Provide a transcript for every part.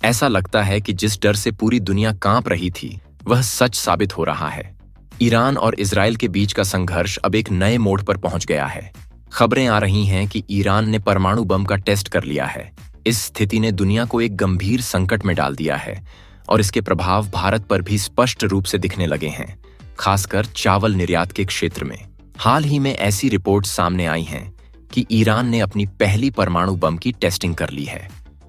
ऐसा लगता है कि जिस डर से पूरी दुनिया कांप रही थी वह सच साबित हो रहा है। ईरान और इजराइल के बीच का संघर्ष अब एक नए मोड़ पर पहुंच गया है। खबरें आ रही हैं कि ईरान ने परमाणु बम का टेस्ट कर लिया है। इस स्थिति ने दुनिया को एक गंभीर संकट में डाल दिया है और इसके प्रभाव भारत पर भी स्पष्ट रूप से दिखने लगे हैं, खासकर चावल निर्यात के क्षेत्र में। हाल ही में ऐसी रिपोर्ट्स सामने आई हैं कि ईरान ने अपनी पहली परमाणु बम की टेस्टिंग कर ली है।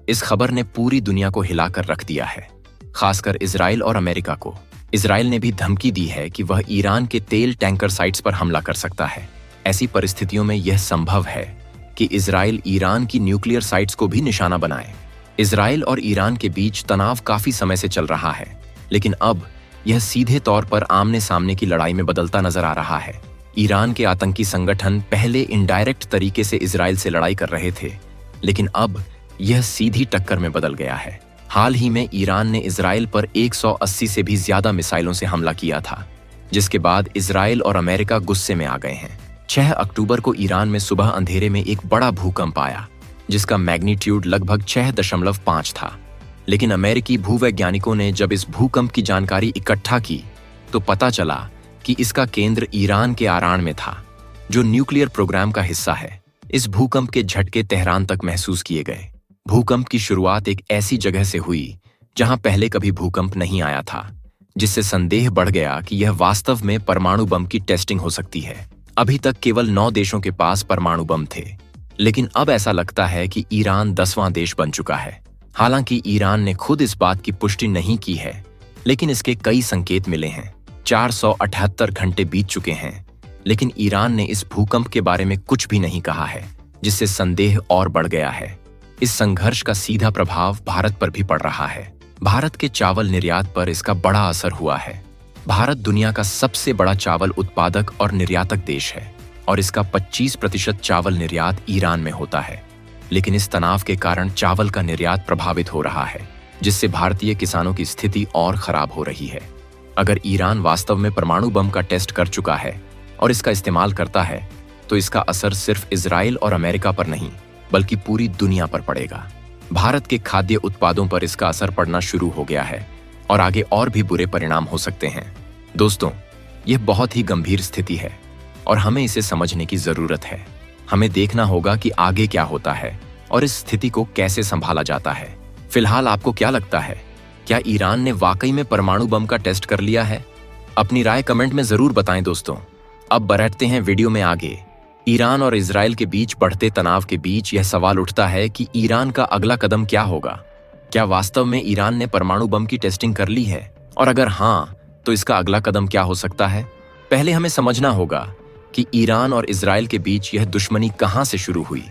इस खबर ने पूरी दुनिया को हिलाकर रख दिया है, खासकर इजराइल और अमेरिका को। इजराइल ने भी धमकी दी है कि वह ईरान के तेल टैंकर साइट्स पर हमला कर सकता है। ऐसी परिस्थितियों में यह संभव है कि इजराइल ईरान की न्यूक्लियर साइट्स को भी निशाना बनाए। इजराइल और ईरान के बीच तनाव काफी समय से चल रहा है, लेकिन अब यह सीधे तौर पर आमने सामने की लड़ाई में बदलता नजर आ रहा है। ईरान के आतंकी संगठन पहले इनडायरेक्ट तरीके से इजराइल से लड़ाई कर रहे थे, लेकिन अब यह सीधी टक्कर में बदल गया है। हाल ही में ईरान ने इजराइल पर 180 से भी ज्यादा मिसाइलों से हमला किया था, जिसके बाद इजराइल और अमेरिका गुस्से में आ गए हैं। 6 अक्टूबर को ईरान में सुबह अंधेरे में एक बड़ा भूकंप आया, जिसका मैग्नीट्यूड लगभग 6.5 था। लेकिन अमेरिकी भूवैज्ञानिकों ने जब इस भूकंप की जानकारी इकट्ठा की तो पता चला कि इसका केंद्र ईरान के आरान में था, जो न्यूक्लियर प्रोग्राम का हिस्सा है। इस भूकंप के झटके तेहरान तक महसूस किए गए। भूकंप की शुरुआत एक ऐसी जगह से हुई जहां पहले कभी भूकंप नहीं आया था, जिससे संदेह बढ़ गया कि यह वास्तव में परमाणु बम की टेस्टिंग हो सकती है। अभी तक केवल 9 देशों के पास परमाणु बम थे, लेकिन अब ऐसा लगता है कि ईरान 10वां देश बन चुका है। हालांकि ईरान ने खुद इस बात की पुष्टि नहीं की है, लेकिन इसके कई संकेत मिले हैं। 478 घंटे बीत चुके हैं, लेकिन ईरान ने इस भूकंप के बारे में कुछ भी नहीं कहा है, जिससे संदेह और बढ़ गया है। इस संघर्ष का सीधा प्रभाव भारत पर भी पड़ रहा है। भारत के चावल निर्यात पर इसका बड़ा असर हुआ है। भारत दुनिया का सबसे बड़ा चावल उत्पादक और निर्यातक देश है और इसका 25% चावल निर्यात ईरान में होता है। लेकिन इस तनाव के कारण चावल का निर्यात प्रभावित हो रहा है, जिससे भारतीय किसानों की स्थिति और खराब हो रही है। अगर ईरान वास्तव में परमाणु बम का टेस्ट कर चुका है और इसका इस्तेमाल करता है, तो इसका असर सिर्फ इजराइल और अमेरिका पर नहीं बल्कि पूरी दुनिया पर पड़ेगा। भारत के खाद्य उत्पादों पर इसका असर पड़ना शुरू हो गया है और आगे और भी बुरे परिणाम हो सकते हैं। दोस्तों, यह बहुत ही गंभीर स्थिति है और हमें इसे समझने की जरूरत है। हमें देखना होगा कि आगे क्या होता है और इस स्थिति को कैसे संभाला जाता है। फिलहाल आपको क्या लगता है? क्या ईरान ने वाकई में परमाणु बम का टेस्ट कर लिया है? अपनी राय कमेंट में जरूर बताएं दोस्तों। अब बढ़ते हैं वीडियो में आगे। ईरान और इजराइल के बीच बढ़ते तनाव के बीच यह सवाल उठता है कि ईरान का अगला कदम क्या होगा। क्या वास्तव में ईरान ने परमाणु बम की टेस्टिंग कर ली है? और अगर हाँ, तो इसका अगला कदम क्या हो सकता है? पहले हमें समझना होगा कि ईरान और इजराइल के बीच यह दुश्मनी कहां से शुरू हुई।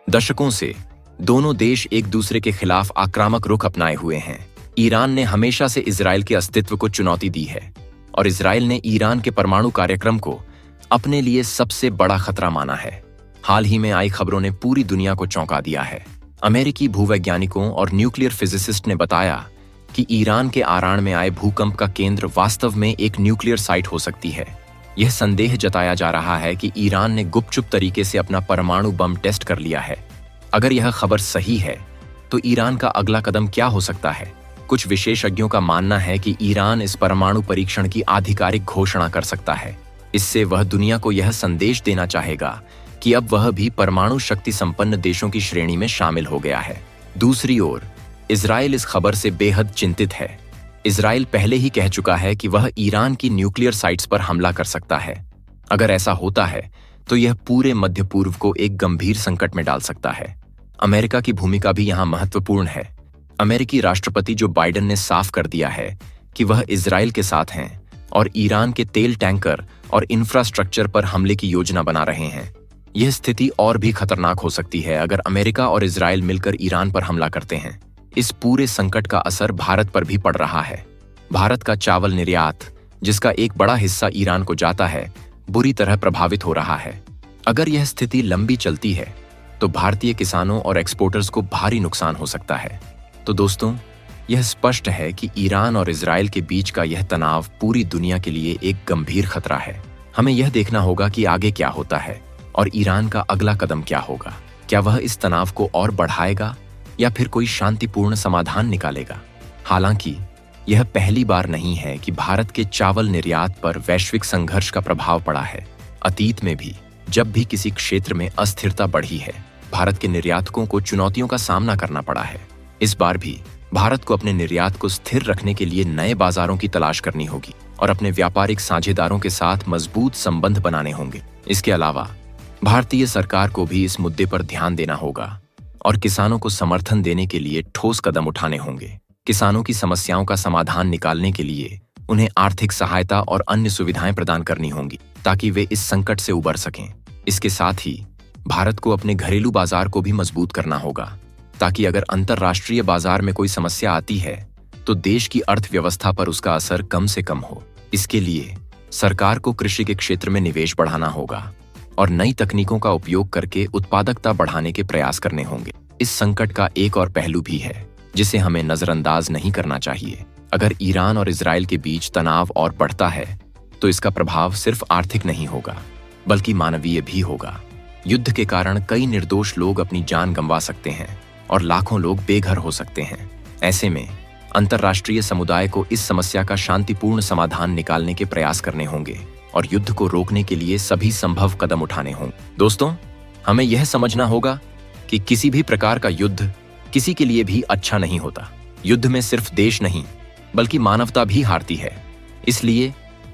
दशकों से दोनों देश एक दूसरे के खिलाफ आक्रामक रुख अपनाए हुए हैं। ईरान ने हमेशा से इजराइल के अस्तित्व को चुनौती दी है और इजराइल ने ईरान के परमाणु कार्यक्रम को अपने लिए सबसे बड़ा खतरा माना है। हाल ही में आई खबरों ने पूरी दुनिया को चौंका दिया है। अमेरिकी भूवैज्ञानिकों और न्यूक्लियर फिजिसिस्ट ने बताया कि ईरान के आरान में आए भूकंप का केंद्र वास्तव में एक न्यूक्लियर साइट हो सकती है। यह संदेह जताया जा रहा है कि ईरान ने गुपचुप तरीके से अपना परमाणु बम टेस्ट कर लिया है। अगर यह खबर सही है, तो ईरान का अगला कदम क्या हो सकता है? कुछ विशेषज्ञों का मानना है कि ईरान इस परमाणु परीक्षण की आधिकारिक घोषणा कर सकता है। इससे वह दुनिया को यह संदेश देना चाहेगा कि अब वह भी परमाणु शक्ति संपन्न देशों की श्रेणी में शामिल हो गया है। दूसरी ओर, इजराइल इस खबर से बेहद चिंतित है। इजराइल पहले ही कह चुका है कि वह ईरान की न्यूक्लियर साइट्स पर हमला कर सकता है। अगर ऐसा होता है, तो यह पूरे मध्य पूर्व को एक गंभीर संकट में डाल सकता है। अमेरिका की भूमिका भी यहाँ महत्वपूर्ण है। अमेरिकी राष्ट्रपति जो बाइडेन ने साफ कर दिया है कि वह इजराइल के साथ हैं और ईरान के तेल टैंकर और इंफ्रास्ट्रक्चर पर हमले की योजना बना रहे हैं। यह स्थिति और भी खतरनाक हो सकती है अगर अमेरिका और इजराइल मिलकर ईरान पर हमला करते हैं। इस पूरे संकट का असर भारत पर भी पड़ रहा है। भारत का चावल निर्यात, जिसका एक बड़ा हिस्सा ईरान को जाता है, बुरी तरह प्रभावित हो रहा है। अगर यह स्थिति लंबी चलती है, तो भारतीय किसानों और एक्सपोर्टर्स को भारी नुकसान हो सकता है। तो दोस्तों, यह स्पष्ट है कि ईरान और इजराइल के बीच का यह तनाव पूरी दुनिया के लिए एक गंभीर खतरा है। हमें यह देखना होगा कि आगे क्या होता है और ईरान का अगला कदम क्या होगा। क्या वह इस तनाव को और बढ़ाएगा या फिर कोई शांतिपूर्ण समाधान निकालेगा। हालांकि यह पहली बार नहीं है कि भारत के चावल निर्यात पर वैश्विक संघर्ष का प्रभाव पड़ा है। अतीत में भी जब भी किसी क्षेत्र में अस्थिरता बढ़ी है, भारत के निर्यातकों को चुनौतियों का सामना करना पड़ा है। इस बार भी भारत को अपने निर्यात को स्थिर रखने के लिए नए बाजारों की तलाश करनी होगी और अपने व्यापारिक साझेदारों के साथ मजबूत संबंध बनाने होंगे। इसके अलावा भारतीय सरकार को भी इस मुद्दे पर ध्यान देना होगा और किसानों को समर्थन देने के लिए ठोस कदम उठाने होंगे। किसानों की समस्याओं का समाधान निकालने के लिए उन्हें आर्थिक सहायता और अन्य सुविधाएं प्रदान करनी होंगी ताकि वे इस संकट से उबर सकें। इसके साथ ही भारत को अपने घरेलू बाजार को भी मजबूत करना होगा ताकि अगर अंतर्राष्ट्रीय बाजार में कोई समस्या आती है तो देश की अर्थव्यवस्था पर उसका असर कम से कम हो। इसके लिए सरकार को कृषि के क्षेत्र में निवेश बढ़ाना होगा और नई तकनीकों का उपयोग करके उत्पादकता बढ़ाने के प्रयास करने होंगे। इस संकट का एक और पहलू भी है जिसे हमें नजरअंदाज नहीं करना चाहिए। अगर ईरान और इजराइल के बीच तनाव और बढ़ता है तो इसका प्रभाव सिर्फ आर्थिक नहीं होगा बल्कि मानवीय भी होगा। युद्ध के कारण कई निर्दोष लोग अपनी जान गंवा सकते हैं और लाखों लोग बेघर हो सकते हैं। ऐसे में अंतर्राष्ट्रीय समुदाय को इस समस्या का शांतिपूर्ण समाधान निकालने के प्रयास करने होंगे और युद्ध को रोकने के लिए सभी संभव कदम उठाने होंगे। दोस्तों, हमें यह समझना होगा कि किसी भी प्रकार का युद्ध किसी के लिए भी अच्छा नहीं होता। युद्ध में सिर्फ देश नहीं बल्कि मानवता भी हारती है। इसलिए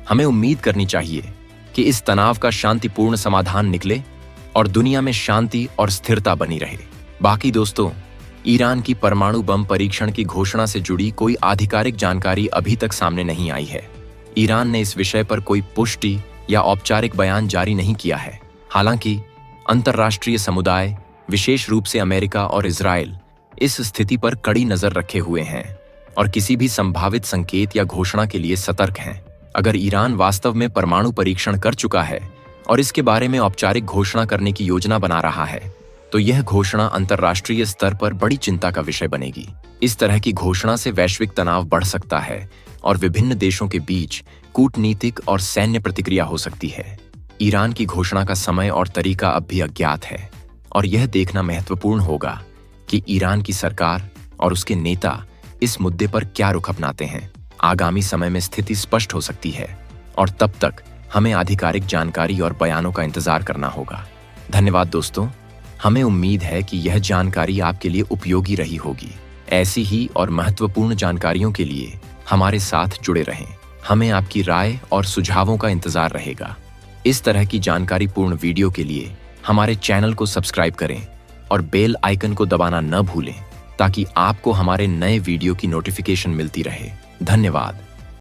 हमें उम्मीद करनी चाहिए कि इस तनाव का शांतिपूर्ण समाधान निकले और दुनिया में शांति और स्थिरता बनी रहे। बाकी दोस्तों, ईरान की परमाणु बम परीक्षण की घोषणा से जुड़ी कोई आधिकारिक जानकारी अभी तक सामने नहीं आई है। ईरान ने इस विषय पर कोई पुष्टि या औपचारिक बयान जारी नहीं किया है। हालांकि अंतर्राष्ट्रीय समुदाय, विशेष रूप से अमेरिका और इजराइल, इस स्थिति पर कड़ी नजर रखे हुए हैं और किसी भी संभावित संकेत या घोषणा के लिए सतर्क हैं। अगर ईरान वास्तव में परमाणु परीक्षण कर चुका है और इसके बारे में औपचारिक घोषणा करने की योजना बना रहा है तो यह घोषणा अंतर्राष्ट्रीय स्तर पर बड़ी चिंता का विषय बनेगी। इस तरह की घोषणा से वैश्विक तनाव बढ़ सकता है और विभिन्न देशों के बीच कूटनीतिक और सैन्य प्रतिक्रिया हो सकती है। ईरान की घोषणा का समय और तरीका अब भी अज्ञात है और यह देखना महत्वपूर्ण होगा कि ईरान की सरकार और उसके नेता इस मुद्दे पर क्या रुख अपनाते हैं। आगामी समय में स्थिति स्पष्ट हो सकती है और तब तक हमें आधिकारिक जानकारी और बयानों का इंतजार करना होगा। धन्यवाद दोस्तों, हमें उम्मीद है कि यह जानकारी आपके लिए उपयोगी रही होगी। ऐसी ही और महत्वपूर्ण जानकारियों के लिए हमारे साथ जुड़े रहें। हमें आपकी राय और सुझावों का इंतजार रहेगा। इस तरह की जानकारीपूर्ण वीडियो के लिए हमारे चैनल को सब्सक्राइब करें और बेल आइकन को दबाना न भूलें ताकि आपको हमारे नए वीडियो की नोटिफिकेशन मिलती रहे। धन्यवाद।